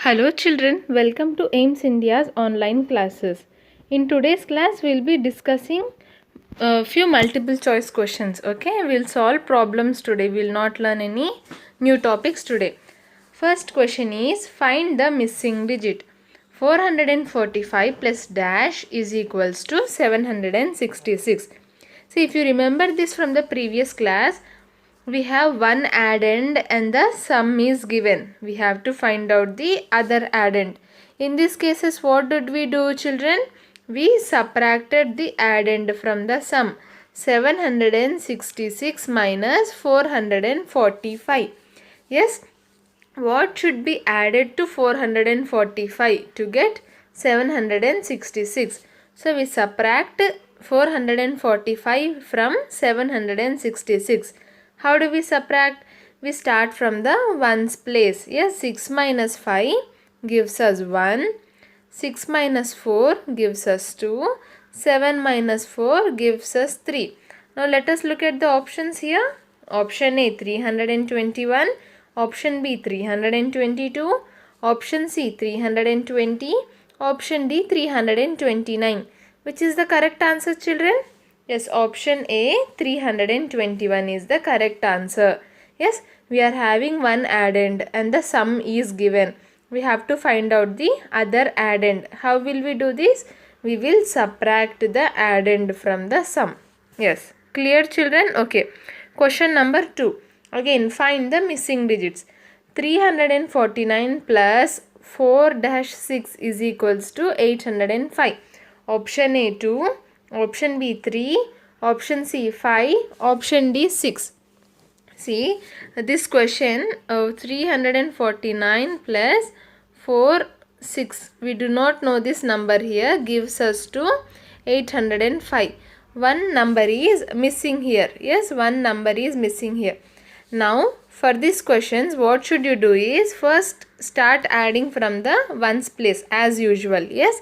Hello children, welcome to AIMS India's online classes. In today's class, we'll be discussing a few multiple choice questions. Okay, we'll solve problems today. We'll not learn any new topics today. First question is, find the missing digit. 445 plus dash is equals to 766. See, if you remember this from the previous class, we have one addend and the sum is given. We have to find out the other addend. In these cases, what did we do, children? We subtracted the addend from the sum. 766 minus 445. Yes, what should be added to 445 to get 766? So we subtract 445 from 766. How do we subtract? We start from the ones place. Yes, 6 minus 5 gives us 1. 6 minus 4 gives us 2. 7 minus 4 gives us 3. Now let us look at the options here. Option A 321. Option B 322. Option C 320. Option D 329. Which is the correct answer, children? Yes, option A 321 is the correct answer. Yes, we are having one addend and the sum is given. We have to find out the other addend. How will we do this? We will subtract the addend from the sum. Yes, clear children? Okay. Question number 2. Again, find the missing digits. 349 plus 4-6 is equals to 805. Option A 2. Option B 3, option C 5, option D 6. See, this question of 349 plus 4, 6. We do not know this number here, gives us to 805. One number is missing here. Yes, one number is missing here. Now, for these questions, what should you do is first start adding from the ones place as usual. Yes,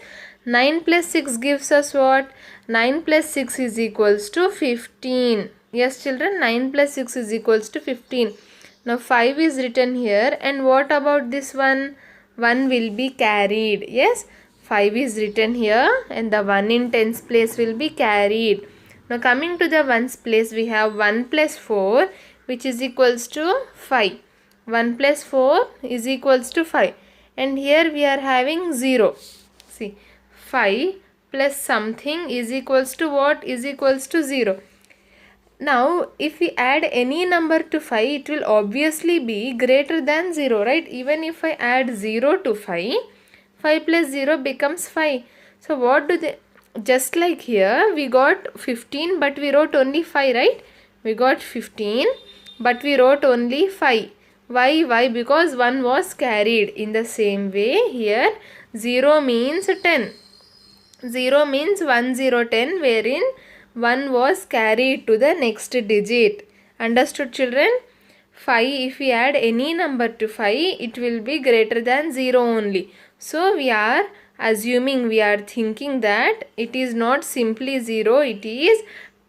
9 plus 6 gives us what? 9 plus 6 is equals to 15. Yes children, 9 plus 6 is equals to 15. Now 5 is written here, and what about this one? 1 will be carried. Yes, 5 is written here and the 1 in tens place will be carried. Now coming to the ones place, we have 1 plus 4 which is equals to 5. 1 plus 4 is equals to 5. And here we are having 0. See, 5 plus something is equals to what? Is equals to 0. Now, if we add any number to 5, it will obviously be greater than 0, right? Even if I add 0 to 5, 5 plus 0 becomes 5. So, what do they... Just like here, we got 15 but we wrote only 5, right? We got 15 but we wrote only 5. Why? Why? Because 1 was carried. In the same way, here 0 means 10. 0 means 1, 0, 10, wherein 1 was carried to the next digit. Understood children? 5, if we add any number to 5, it will be greater than 0 only. So we are assuming, we are thinking that it is not simply 0, it is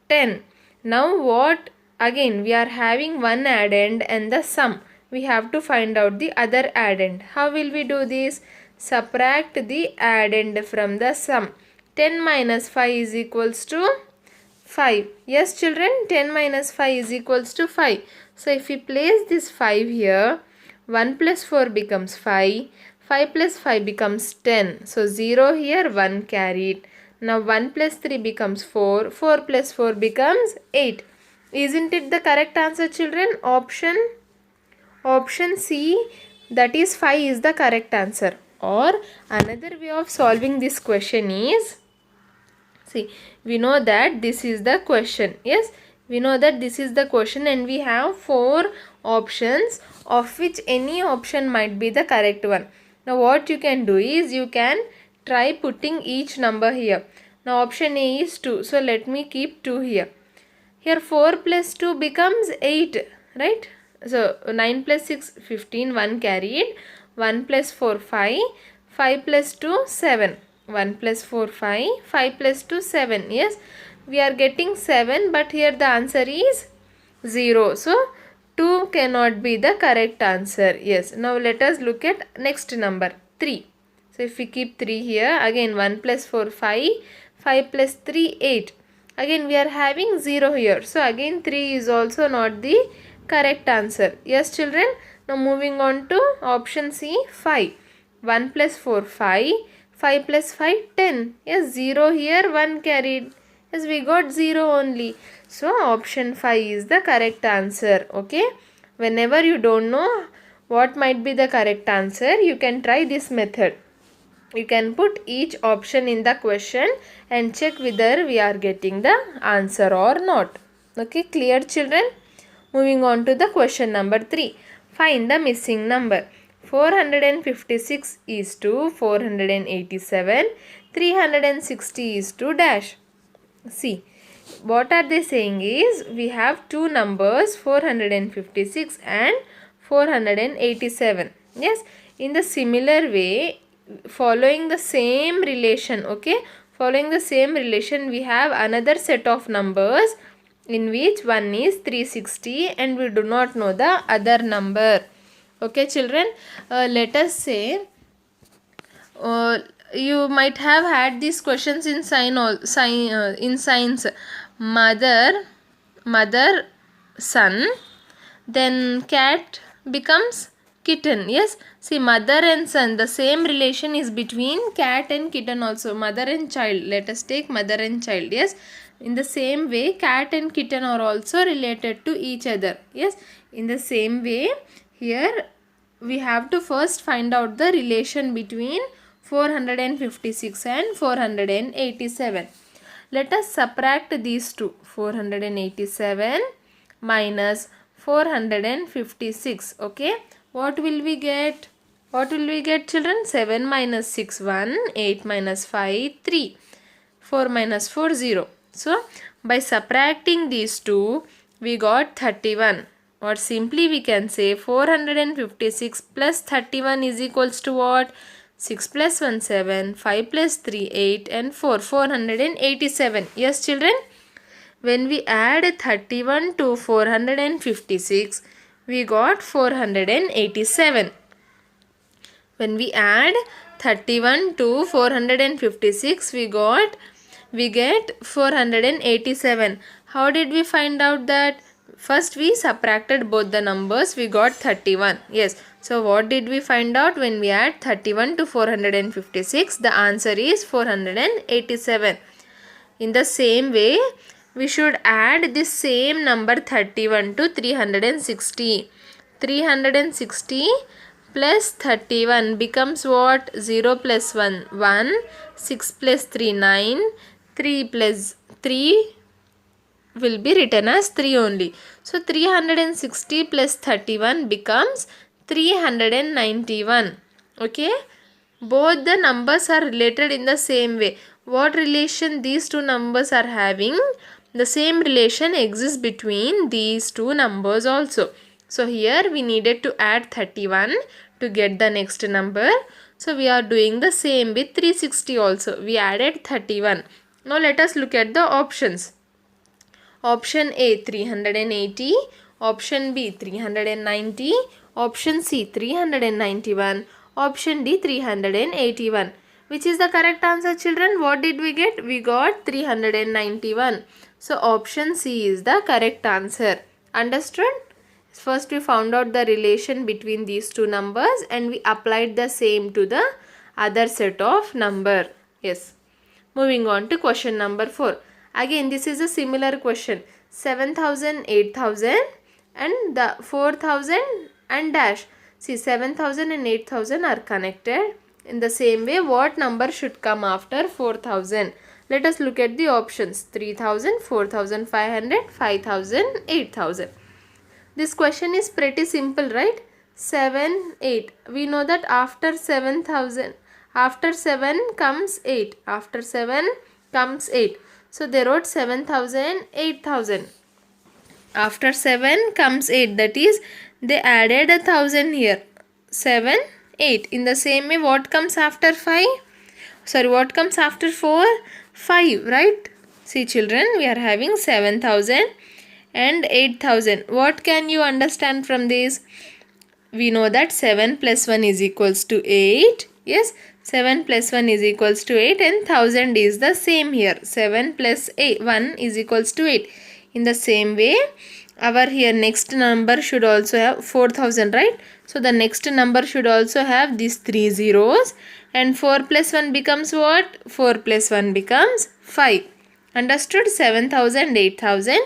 10. Now what? Again, we are having one addend and the sum. We have to find out the other addend. How will we do this? Subtract the addend from the sum. 10 minus 5 is equals to 5. Yes children, 10 minus 5 is equals to 5. So if we place this 5 here, 1 plus 4 becomes 5. 5 plus 5 becomes 10. So 0 here, 1 carried. Now 1 plus 3 becomes 4. 4 plus 4 becomes 8. Isn't it the correct answer children? Option C, that is 5 is the correct answer. Or another way of solving this question is, see, we know that this is the question. Yes, we know that this is the question and we have 4 options of which any option might be the correct one. Now what you can do is you can try putting each number here. Now option A is 2. So let me keep 2 here. Here 4 plus 2 becomes 8, right? So 9 plus 6, 15, 1 carried. 1 plus 4, 5. 5 plus 2, 7. 1 plus 4, 5. 5 plus 2, 7. Yes, we are getting 7, but here the answer is 0. So 2 cannot be the correct answer. Yes. Now let us look at next number 3. So if we keep 3 here, again 1 plus 4 5, 5 plus 3 8. Again we are having 0 here. So again 3 is also not the correct answer. Yes children. Now moving on to option C 5. 1 plus 4 5, 5 plus 5 10. Yes 0 here, 1 carried. Yes we got 0 only. So option 5 is the correct answer. Okay. Whenever you don't know what might be the correct answer, you can try this method. You can put each option in the question and check whether we are getting the answer or not. Okay, clear children? Moving on to the question number 3. Find the missing number. 456 is to 487. 360 is to dash. See, what are they saying is we have two numbers 456 and 487. Yes, in the similar way, following the same relation, okay, following the same relation, we have another set of numbers in which one is 360 and we do not know the other number. Okay children, let us say you might have had these questions in science. Mother son, then cat becomes kitten. Yes, see, mother and son, the same relation is between cat and kitten also. Mother and child, let us take mother and child. Yes, in the same way cat and kitten are also related to each other. Yes, in the same way here we have to first find out the relation between 456 and 487. Let us subtract these two. 487 minus 456. Okay, what will we get? What will we get children? 7 minus 6 1, 8 minus 5 3, 4 minus 4 0. So by subtracting these two we got 31. Or simply we can say 456 plus 31 is equals to what? 6 plus 1 7, 5 plus 3 8 and 4 487. Yes children, when we add 31 to 456 we got 487. When we add 31 to 456 we get 487. How did we find out that? First we subtracted both the numbers, we got 31. Yes, so what did we find out? When we add 31 to 456, the answer is 487. In the same way, we should add this same number 31 to 360. 360 plus 31 becomes what? 0 plus 1 1, 6 plus 3 9, 3 plus 3 will be written as 3 only. So 360 plus 31 becomes 391. Okay, both the numbers are related in the same way. What relation these two numbers are having? The same relation exists between these two numbers also. So here we needed to add 31 to get the next number. So we are doing the same with 360 also. We added 31. Now let us look at the options. Option A 380, option B 390, option C 391, option D 381. Which is the correct answer children? What did we get? We got 391. So option C is the correct answer. Understood? First we found out the relation between these two numbers and we applied the same to the other set of number. Yes. Moving on to question number 4. Again this is a similar question. 7,000, 8,000 and the 4,000 and dash. See, 7,000 and 8,000 are connected. In the same way, what number should come after 4,000? Let us look at the options. 3,000, 4,500, 5,000, 8,000. This question is pretty simple, right? 7, 8. We know that after 7,000, after 7 comes 8. After 7 comes 8. So they wrote 7,000, 8,000. After 7 comes 8. That is, they added 1,000 here. 7, 8. In the same way, what comes after 5? Sorry, what comes after 4? 5, right? See children, we are having 7,000 and 8,000. What can you understand from this? We know that 7 plus 1 is equals to 8. Yes, 7 plus 1 is equals to 8 and 1000 is the same here. 7 plus 1 is equals to 8. In the same way, our here next number should also have 4000, right? So the next number should also have these 3 zeros, and 4 plus 1 becomes what? 4 plus 1 becomes 5. Understood? 7,000, 8,000.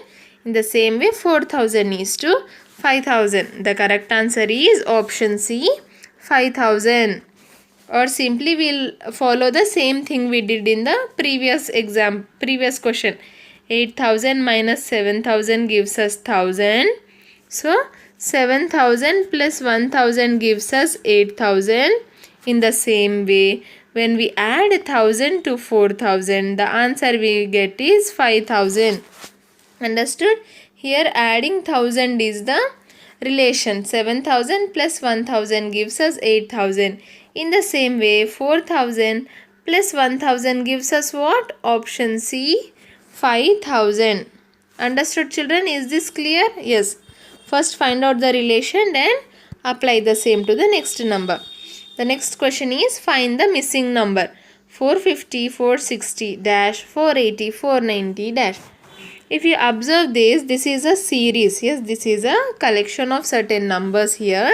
In the same way, 4,000 is to 5,000. The correct answer is option C, 5,000. Or simply we'll follow the same thing we did in the previous question. 8,000 minus 7,000 gives us 1,000. So 7,000 plus 1,000 gives us 8,000. In the same way, when we add 1,000 to 4,000, the answer we get is 5,000. Understood? Here adding 1,000 is the relation. 7,000 plus 1,000 gives us 8,000. In the same way, 4,000 plus 1,000 gives us what? Option C, 5,000. Understood, children? Is this clear? Yes. First find out the relation, then apply the same to the next number. The next question is find the missing number. 450, 460, dash, 480, 490, dash. If you observe this is a series. Yes, this is a collection of certain numbers here.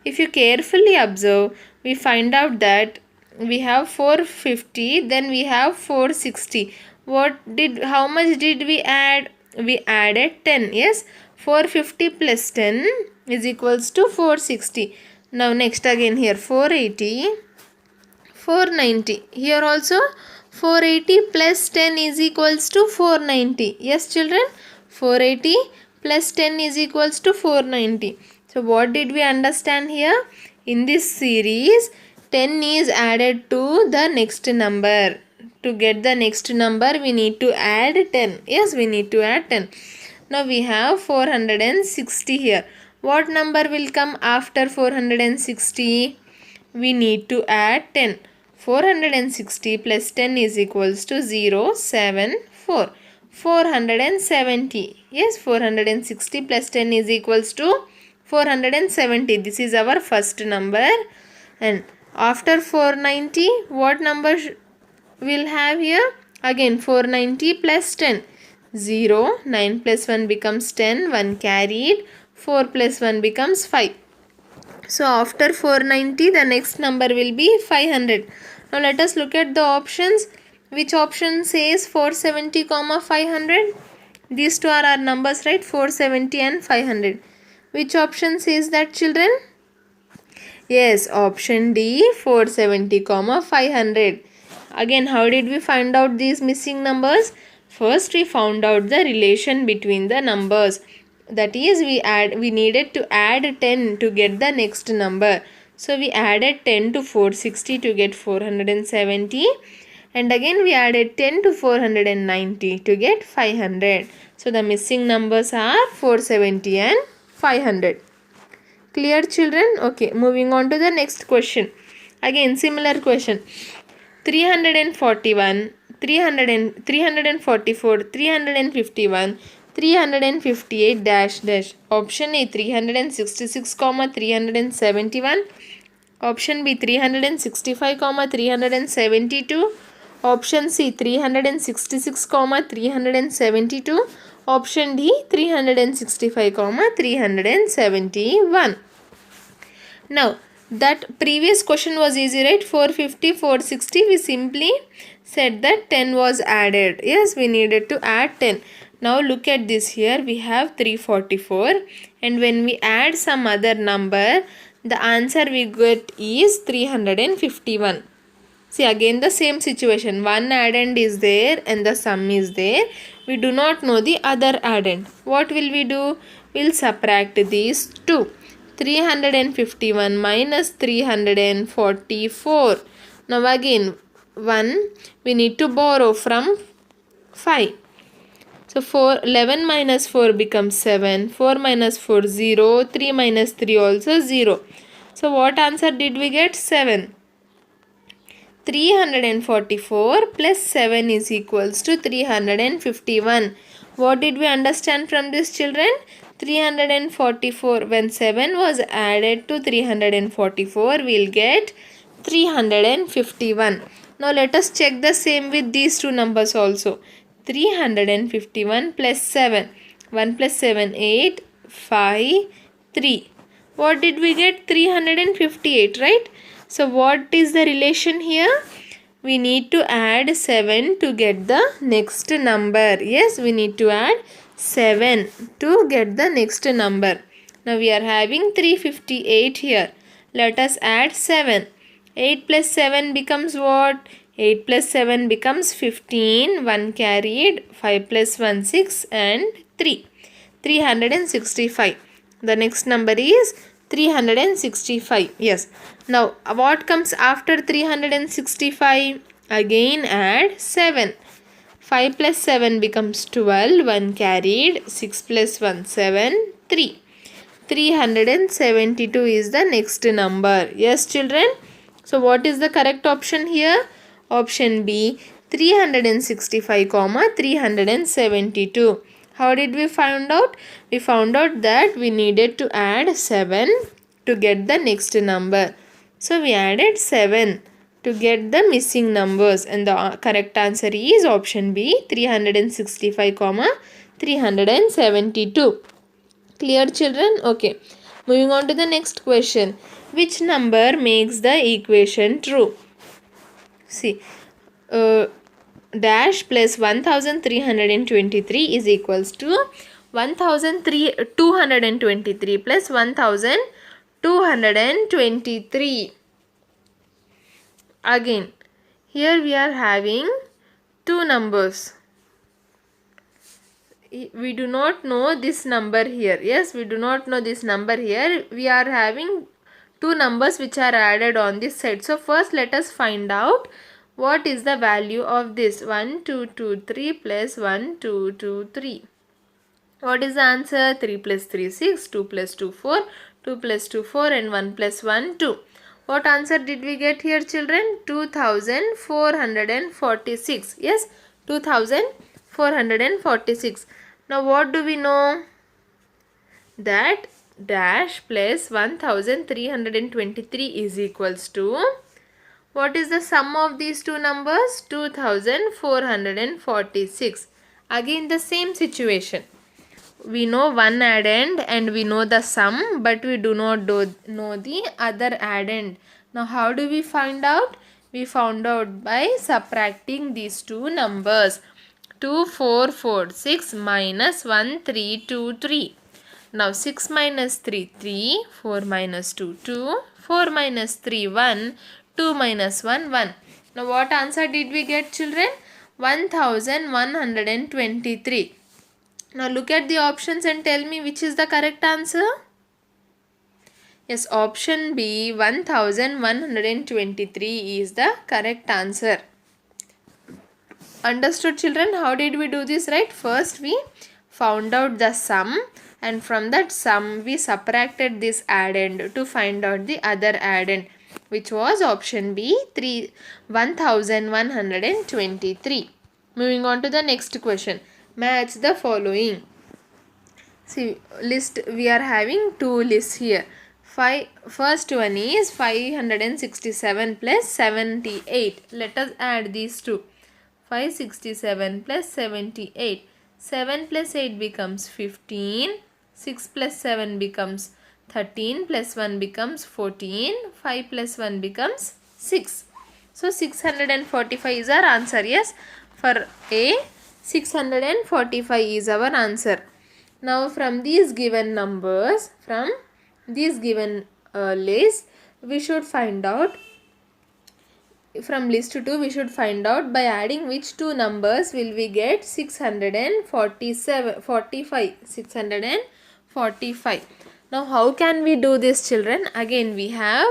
If you carefully observe, we find out that we have 450, then we have 460. How much did we add? We added 10. Yes, 450 plus 10 is equals to 460. Now next again here 480, 490. Here also 480 plus 10 is equals to 490. Yes, children, 480 plus 10 is equals to 490. So what did we understand here? In this series, 10 is added to the next number. To get the next number, we need to add 10. Yes, we need to add 10. Now we have 460 here. What number will come after 460? We need to add 10. 460 plus 10 is equals to 074. 470. Yes, 460 plus 10 is equals to 470. This is our first number. And after 490, what number we'll have here? Again 490 plus 10. 0. 9 plus 1 becomes 10. 1 carried. 4 plus 1 becomes 5. So after 490, the next number will be 500. Now let us look at the options. Which option says 470, 500? These two are our numbers, right? 470 and 500. Which option says that, children? Yes, option D, 470, 500. Again, how did we find out these missing numbers? First, we found out the relation between the numbers. That is, we needed to add 10 to get the next number. So we added 10 to 460 to get 470. And again we added 10 to 490 to get 500. So the missing numbers are 470 and 500. Clear, children? Okay, moving on to the next question. Again similar question. 341, 344, 351, 358 dash dash. Option A 366, 371. Option B 365, 372. Option C 366, 372. Option D 365, 371. Now that previous question was easy, right? 450, 460. We simply said that 10 was added. Yes, we needed to add 10. Now look at this here. We have 344. And when we add some other number, the answer we get is 351. See, again the same situation. One addend is there and the sum is there. We do not know the other addend. What will we do? We'll subtract these two. 351 minus 344. Now again 1 we need to borrow from 5. So 11 minus 4 becomes 7. 4 minus 4 0. 3 minus 3 also 0. So what answer did we get? 7. 344 plus 7 is equals to 351. What did we understand from this, children? 344. When 7 was added to 344, we'll get 351. Now let us check the same with these two numbers also. 351 plus 7. 1 plus 7, 8, 5, 3. What did we get? 358, right? So what is the relation here? We need to add 7 to get the next number. Yes, we need to add 7 to get the next number. Now we are having 358 here. Let us add 7. 8 plus 7 becomes what? 8 plus 7 becomes 15. 1 carried. 5 plus 1, 6 and 3. 365. The next number is 365. Yes. Now what comes after 365? Again add 7. 5 plus 7 becomes 12. 1 carried. 6 plus 1, 7. 3. 372 is the next number. Yes, children. So what is the correct option here? Option B, 365, 372. How did we find out? We found out that we needed to add 7 to get the next number. So we added 7 to get the missing numbers, and the correct answer is option B, 365, 372. Clear, children? Okay. Moving on to the next question. Which number makes the equation true? See, dash plus 1323 is equals to 1223 plus 1223. Again, here we are having two numbers. We do not know this number here. Yes, we do not know this number here. We are having two numbers which are added on this side. So first let us find out what is the value of this 1 2 2 3 plus 1 2 2 3. What is the answer? 3 plus 3 6, 2 plus 2 4, 2 plus 2 4 and 1 plus 1 2. What answer did we get here, children? 2446. Yes, 2446. Now what do we know? That dash plus 1323 is equals to, what is the sum of these two numbers? 2446. Again the same situation. We know one addend and we know the sum, but we do not know the other addend. Now how do we find out? We found out by subtracting these two numbers. 2446 minus 1323. Now 6 minus 3, 3, 4 minus 2, 2, 4 minus 3, 1, 2 minus 1, 1. Now what answer did we get, children? 1123. Now look at the options and tell me which is the correct answer. Yes, option B, 1123 is the correct answer. Understood, children? How did we do this, right? First we found out the sum, and from that sum we subtracted this addend to find out the other addend, which was option B, 1123. Moving on to the next question. Match the following. See, list, we are having two lists here. First one is 567 plus 78. Let us add these two. 567 plus 78. 7 plus 8 becomes 15. 6 plus 7 becomes 13 plus 1 becomes 14. 5 plus 1 becomes 6. So 645 is our answer. Yes, for A, 645 is our answer. Now from these given numbers, from these given list, we should find out, from list 2 we should find out by adding which two numbers will we get 645. Now how can we do this, children? Again we have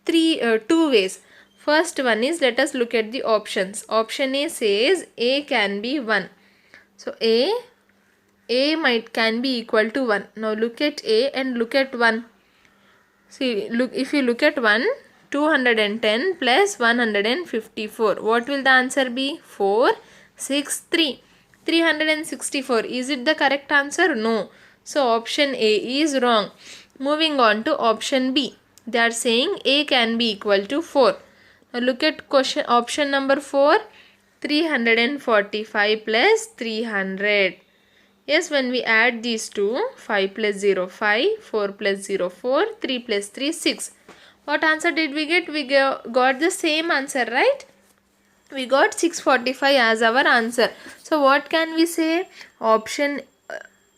two ways. First one is, let us look at the options. Option A says A can be 1. So A can be equal to 1. Now look at A and look at 1. See, look, if you look at 1, 210 plus 154. What will the answer be? 4, 6, 3. 364. Is it the correct answer? No. So option A is wrong. Moving on to option B. They are saying A can be equal to 4. Now look at question option number 4. 345 plus 300. Yes, when we add these two, 5 plus 0, 5, 4 plus 0, 4, 3 plus 3, 6. What answer did we get? We got the same answer, right? We got 645 as our answer. So what can we say? Option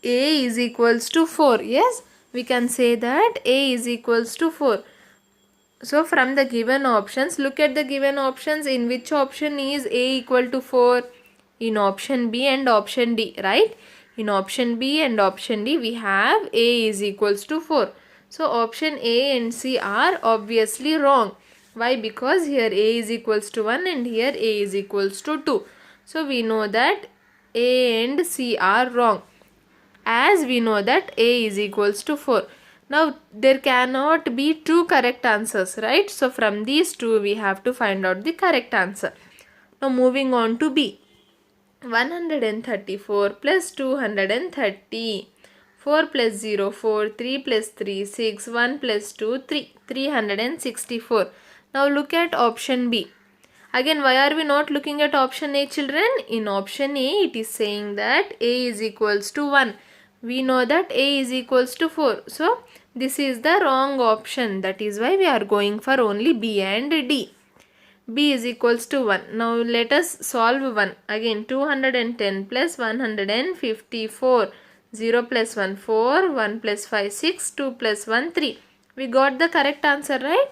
A is equals to 4. Yes, we can say that A is equals to 4. So from the given options, look at the given options. In which option is A equal to 4? In option B and option D, right? In option B and option D, we have A is equals to 4. So option A and C are obviously wrong. Why? Because here A is equals to 1 and here A is equals to 2. So we know that A and C are wrong, as we know that A is equals to 4. Now there cannot be two correct answers, right? So from these two we have to find out the correct answer. Now moving on to B. 134 plus 230. 4 plus 0, 4, 3 plus 3, 6, 1 plus 2, 3. 364. Now look at option B. Again, why are we not looking at option A, children? In option A, it is saying that A is equals to 1. We know that A is equals to 4. So, this is the wrong option. That is why we are going for only B and D. B is equals to 1. Now, let us solve 1. Again, 210 plus 154. 0 plus 1, 4. 1 plus 5, 6. 2 plus 1, 3. We got the correct answer, right?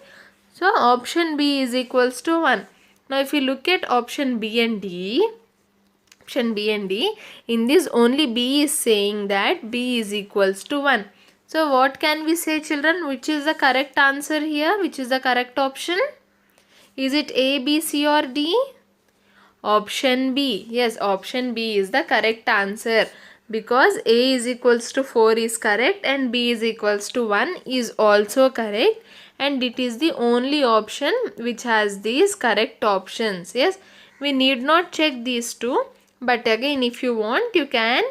So, option B is equals to 1. Now, if we look at option B and D, in this only B is saying that B is equals to 1. So, what can we say, children? Which is the correct answer here? Which is the correct option? Is it A, B, C or D? Option B. Yes, option B is the correct answer, because A is equals to 4 is correct and B is equals to 1 is also correct, and it is the only option which has these correct options. Yes, we need not check these two, but again if you want you can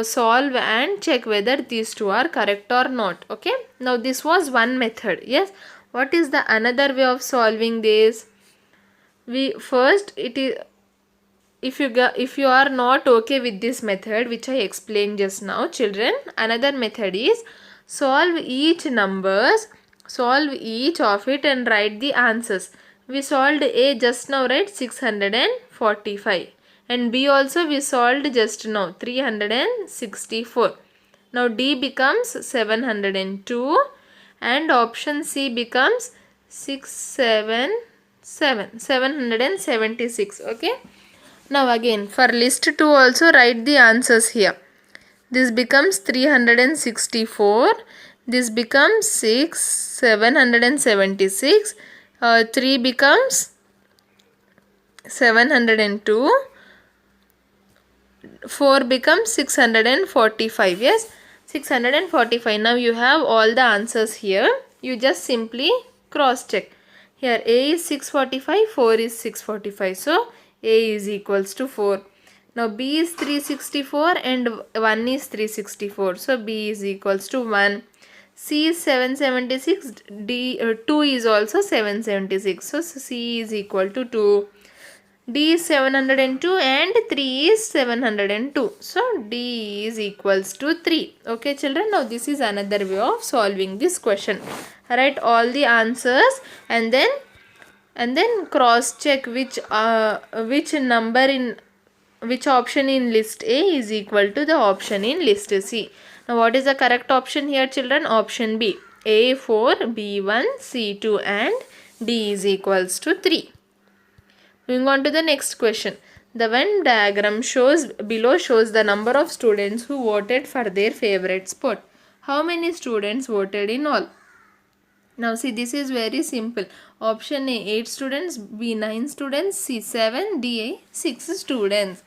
solve and check whether these two are correct or not. Okay, now this was one method. Yes, what is the another way of solving this? We first, it is, if you are not okay with this method which I explained just now, children, another method is solve each of it and write the answers. We solved A just now, right? 645, and B also we solved just now, 364. Now D becomes 702 and option C becomes 776. Okay. Now again for list 2 also write the answers here. This becomes 364. This becomes 776. 3 becomes 702. 4 becomes 645. Yes, 645. Now you have all the answers here. You just simply cross check. Here A is 645, 4 is 645. So A is equals to 4. Now B is 364 and 1 is 364. So B is equals to 1. C is 776. 2 is also 776. So C is equal to 2. D is 702 and 3 is 702. So D is equals to 3. Okay, children. Now this is another way of solving this question. Write all the answers and then cross check which number in which option in list A is equal to the option in list C. Now what is the correct option here, children? Option B. A4, B1, C2 and D is equals to 3. Moving on to the next question. The Venn diagram below shows the number of students who voted for their favorite sport. How many students voted in all? Now see, this is very simple. Option A 8 students, B 9 students, C 7, D 6 students.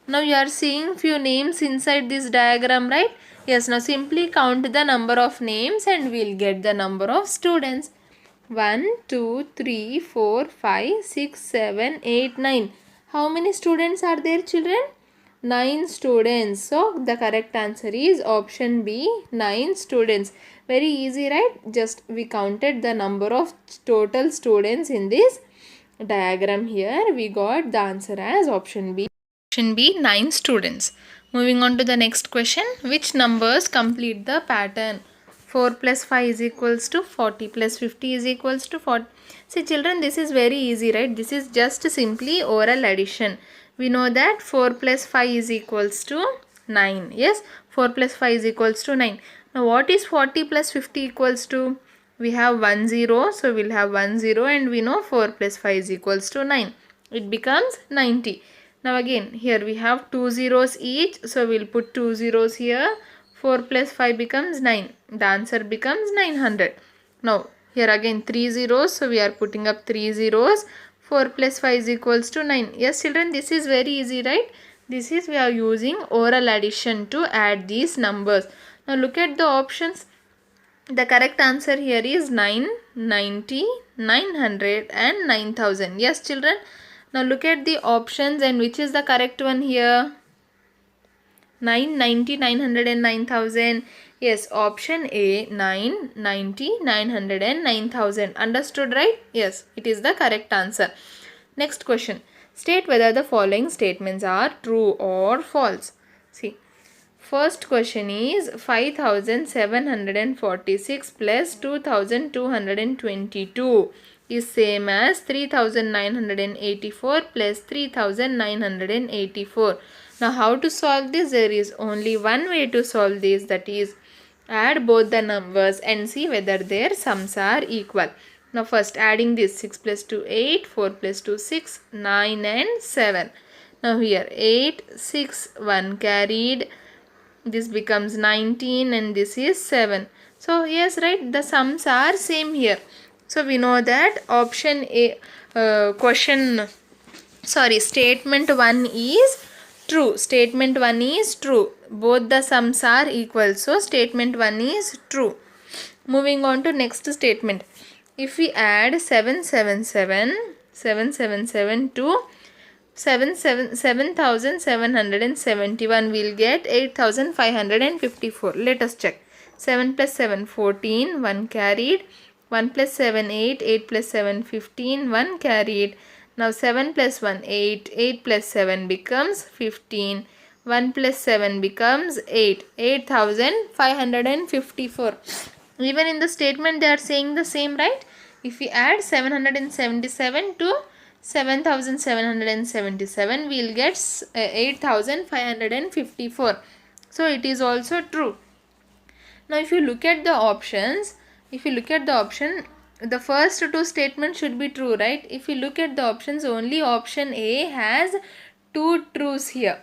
Now you are seeing few names inside this diagram, right? Yes, now simply count the number of names and we will get the number of students. 1, 2, 3, 4, 5, 6, 7, 8, 9. How many students are there, children? 9 students. So the correct answer is option B, 9 students. Very easy, right? Just we counted the number of total students in this diagram here. We got the answer as option B. Option B, 9 students. Moving on to the next question. Which numbers complete the pattern? 4 plus 5 is equals to 40 plus 50 is equals to 40. See children, this is very easy, right? This is just simply oral addition. We know that 4 plus 5 is equals to 9. Yes, 4 plus 5 is equals to 9. Now what is 40 plus 50 equals to? We have 1 0, so we'll have 1 0 and we know 4 plus 5 is equals to 9. It becomes 90. Now again here we have 2 zeros each, so we'll put 2 zeros here. 4 plus 5 becomes 9. The answer becomes 900. Now here again 3 zeros, so we are putting up 3 zeros. 4 plus 5 is equals to 9. Yes children, this is very easy, right? This is we are using oral addition to add these numbers. Now look at the options. The correct answer here is 9, 90, 900 and 9000. Yes children. Now look at the options and which is the correct one here? 9, 90, 900 and 9000. Yes, option A, 9, 90, 900 and 9000. Understood, right? Yes, it is the correct answer. Next question. State whether the following statements are true or false. See, first question is 5746 plus 2222 is same as 3984 plus 3984. Now how to solve this? There is only one way to solve this, that is add both the numbers and see whether their sums are equal. Now first adding this, 6 plus 2 8, 4 plus 2 6, 9 and 7. Now here 8, 6, 1 carried. This becomes 19 and this is 7. So yes, right, the sums are same here. So we know that option A, statement 1 is true. Statement 1 is true. Both the sums are equal. So statement 1 is true. Moving on to next statement. If we add 777 to 7771, we'll get 8554. Let us check. 7 plus 7 14, 1 carried. 1 plus 7 8, 8 plus 7 15, 1 carried. Now 7 plus 1 8, 8 plus 7 becomes 15. 1 plus 7 becomes 8. 8554. Even in the statement they are saying the same, right? If we add 777 to 7777, we will get 8554. So it is also true. Now if you look at the options, the first two statements should be true, right? If you look at the options, only option A has two truths here.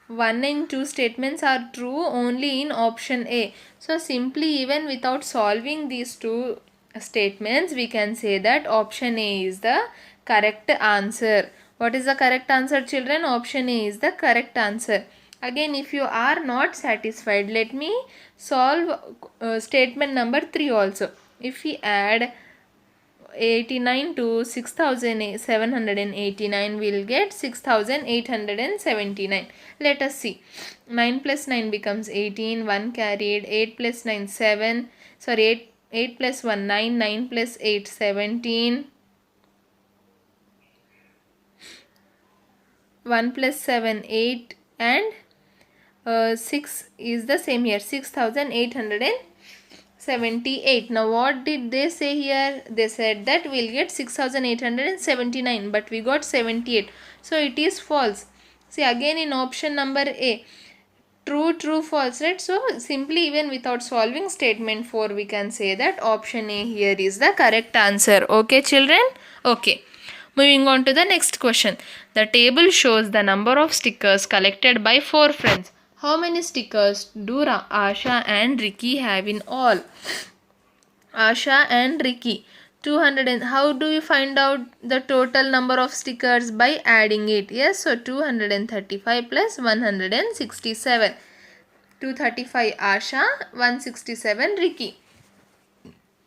1 and 2 statements are true only in option A. So simply, even without solving these two statements, we can say that option A is the correct answer. What is the correct answer, children? Option A is the correct answer. Again, if you are not satisfied, let me solve statement number 3 also. If we add 89 to 6789, we will get 6879. Let us see. 9 plus 9 becomes 18, 1 carried. 8 plus 9 7, 8 plus 1 9, 9 plus 8 17. 1 plus 7 8 and 6 is the same here, 6878. Now what did they say here? They said that we'll get 6879, but we got 78. So it is false. See, again in option number A, true, true, false, right? So simply, even without solving statement 4, we can say that option A here is the correct answer. Okay children? Okay. Moving on to the next question. The table shows the number of stickers collected by 4 friends. How many stickers do Asha and Ricky have in all? Asha and Ricky. 200. And how do we find out the total number of stickers? By adding it. Yes, so 235 plus 167. 235 Asha, 167 Ricky.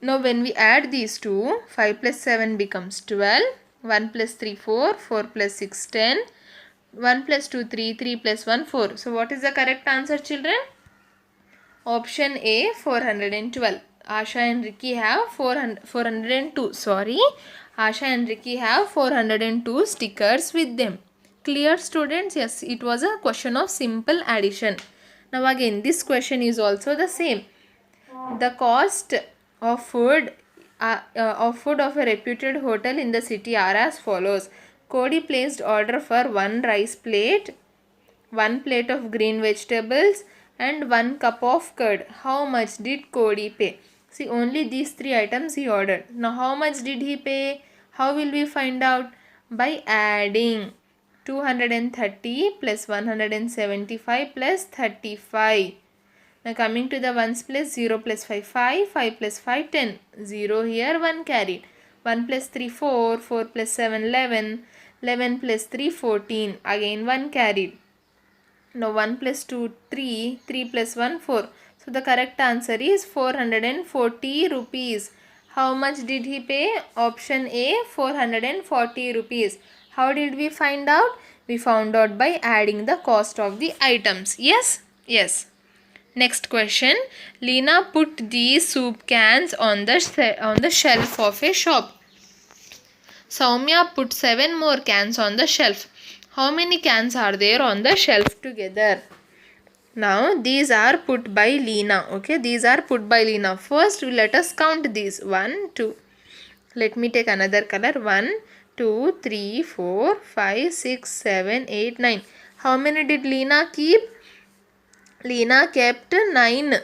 Now when we add these two, 5 plus 7 becomes 12. 1 plus 3 4, 4 plus 6 10. 1 plus 2, 3, 3 plus 1, 4. So what is the correct answer, children? Option A, 412. Asha and Ricky have 402. Sorry. Asha and Ricky have 402 stickers with them. Clear, students? Yes, it was a question of simple addition. Now again, this question is also the same. The cost of food of a reputed hotel in the city are as follows. Cody placed order for 1 rice plate, 1 plate of green vegetables and 1 cup of curd. How much did Cody pay? See, only these 3 items he ordered. Now how much did he pay? How will we find out? By adding 230 plus 175 plus 35. Now coming to the ones place, 0 plus 5, 5, 5 plus 5, 10. 0 here, 1 carried. 1 plus 3, 4, 4 plus 7, 11. 11 plus 3, 14. Again 1 carried. Now 1 plus 2, 3. 3 plus 1, 4. So the correct answer is 440 rupees. How much did he pay? Option A, 440 rupees. How did we find out? We found out by adding the cost of the items. Yes? Yes. Next question. Lena put these soup cans on the shelf of a shop. Soumya put 7 more cans on the shelf. How many cans are there on the shelf together? Now these are put by Lena. Okay, these are put by Lena. First let us count these. 1, 2. Let me take another color. 1, 2, 3, 4, 5, 6, 7, 8, 9. How many did Lena keep? Lena kept 9.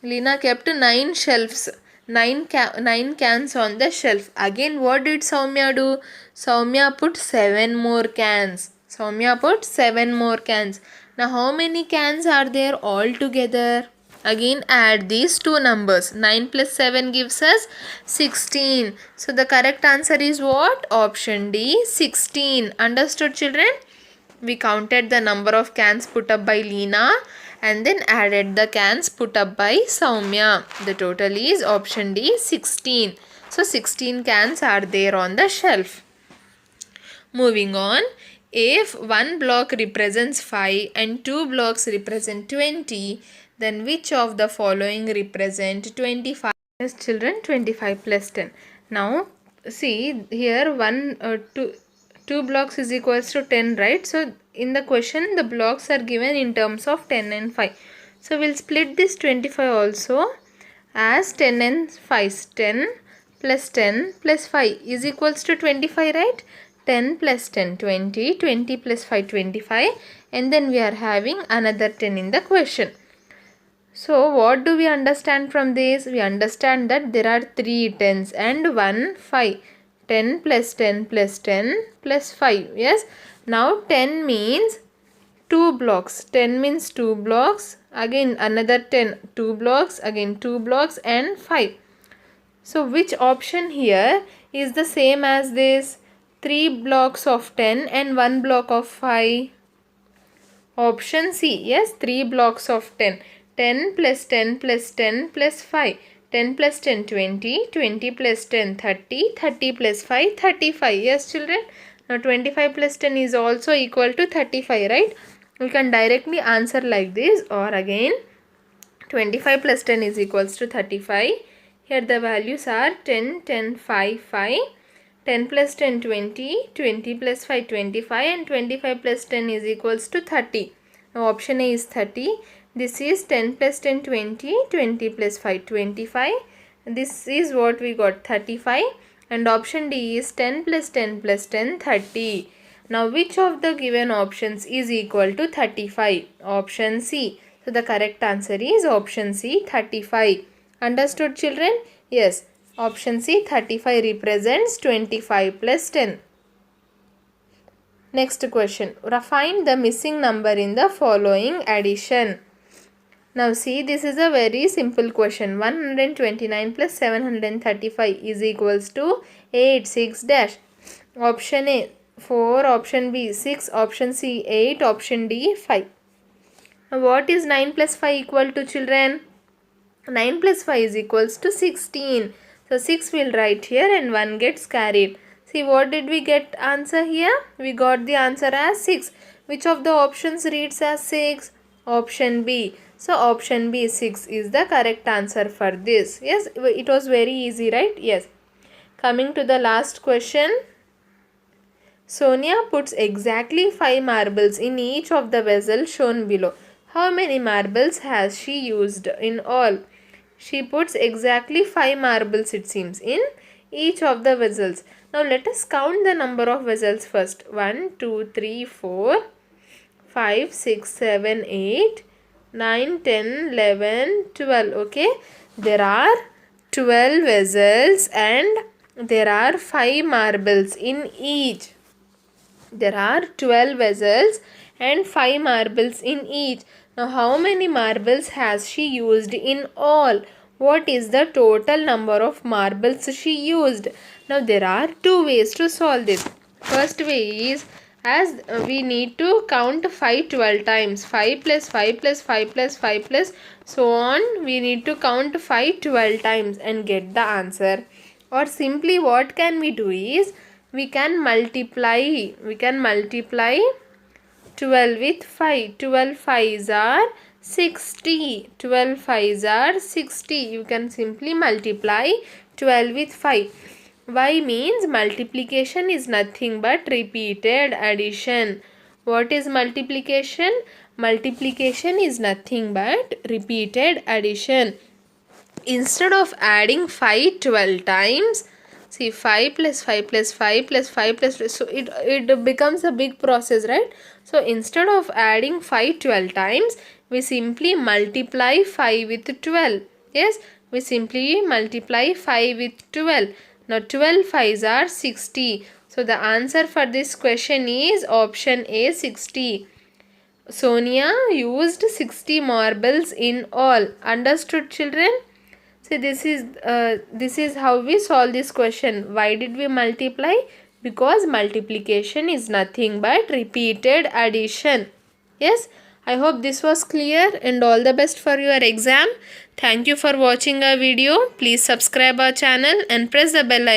Lena kept 9 shelves. 9 cans on the shelf. Again, what did Soumya do? Soumya put 7 more cans. Soumya put 7 more cans. Now, how many cans are there all together? Again, add these two numbers. 9 plus 7 gives us 16. So, the correct answer is what? Option D, 16. Understood, children? We counted the number of cans put up by Lena and then added the cans put up by Soumya. The total is option D, 16. So 16 cans are there on the shelf. Moving on. If one block represents 5 and 2 blocks represent 20, then which of the following represent 25? Yes, children, 25 plus 10. Now see here 2 blocks is equals to 10, right? So in the question the blocks are given in terms of 10 and 5. So we'll split this 25 also as 10 and 5. 10 plus 10 plus 5 is equals to 25, right? 10 plus 10, 20. 20 plus 5, 25. And then we are having another 10 in the question. So what do we understand from this? We understand that there are 3 tens and 1 5. 10 plus 10 plus 10 plus 5. Yes. Now 10 means 2 blocks. 10 means 2 blocks. Again another 10. 2 blocks. Again 2 blocks and 5. So which option here is the same as this? 3 blocks of 10 and 1 block of 5. Option C. Yes, 3 blocks of 10. 10 plus 10 plus 10 plus 5. 10 plus 10, 20. 20 plus 10, 30. 30 plus 5, 35. Yes, children. Now 25 plus 10 is also equal to 35, right? We can directly answer like this, or again 25 plus 10 is equals to 35. Here the values are 10, 10, 5, 5. 10 plus 10, 20. 20 plus 5, 25. And 25 plus 10 is equals to 30. Now option A is 30. This is 10 plus 10, 20. 20 plus 5, 25. This is what we got, 35. And option D is 10 plus 10 plus 10, 30. Now which of the given options is equal to 35? Option C. So the correct answer is option C, 35. Understood, children? Yes. Option C, 35 represents 25 plus 10. Next question. Find the missing number in the following addition. Now see, this is a very simple question. 129 plus 735 is equals to 8, 6 dash. Option A 4, option B 6, option C 8, option D 5. Now what is 9 plus 5 equal to, children? 9 plus 5 is equals to 16. So 6 will write here and 1 gets carried. See, what did we get answer here? We got the answer as 6. Which of the options reads as 6? Option B. So option B, 6 is the correct answer for this. Yes, it was very easy, right? Yes. Coming to the last question. Sonia puts exactly 5 marbles in each of the vessels shown below. How many marbles has she used in all? She puts exactly 5 marbles, it seems, in each of the vessels. Now let us count the number of vessels first. 1, 2, 3, 4, 5, 6, 7, 8, 9, 10, 11, 12. Okay. There are 12 vessels and there are 5 marbles in each. There are 12 vessels and 5 marbles in each. Now how many marbles has she used in all? What is the total number of marbles she used? Now there are two ways to solve this. First way is, as we need to count 5 12 times. 5 plus 5 plus 5 plus 5 plus so on. We need to count 5 12 times and get the answer. Or simply what can we do is, we can multiply 12 with 5. 12 5s are 60. 12 5s are 60. You can simply multiply 12 with 5. Why means multiplication is nothing but repeated addition. What is multiplication? Multiplication is nothing but repeated addition. Instead of adding 5 12 times, see 5 plus 5 plus 5 plus 5 plus, so it becomes a big process, right? So instead of adding 5 12 times, we simply multiply 5 with 12. Yes, we simply multiply 5 with 12. Now 12 5s are 60. So the answer for this question is option A, 60. Sonia used 60 marbles in all. Understood, children? See, this is how we solve this question. Why did we multiply? Because multiplication is nothing but repeated addition. Yes, I hope this was clear, and all the best for your exam. Thank you for watching our video. Please subscribe our channel and press the bell icon.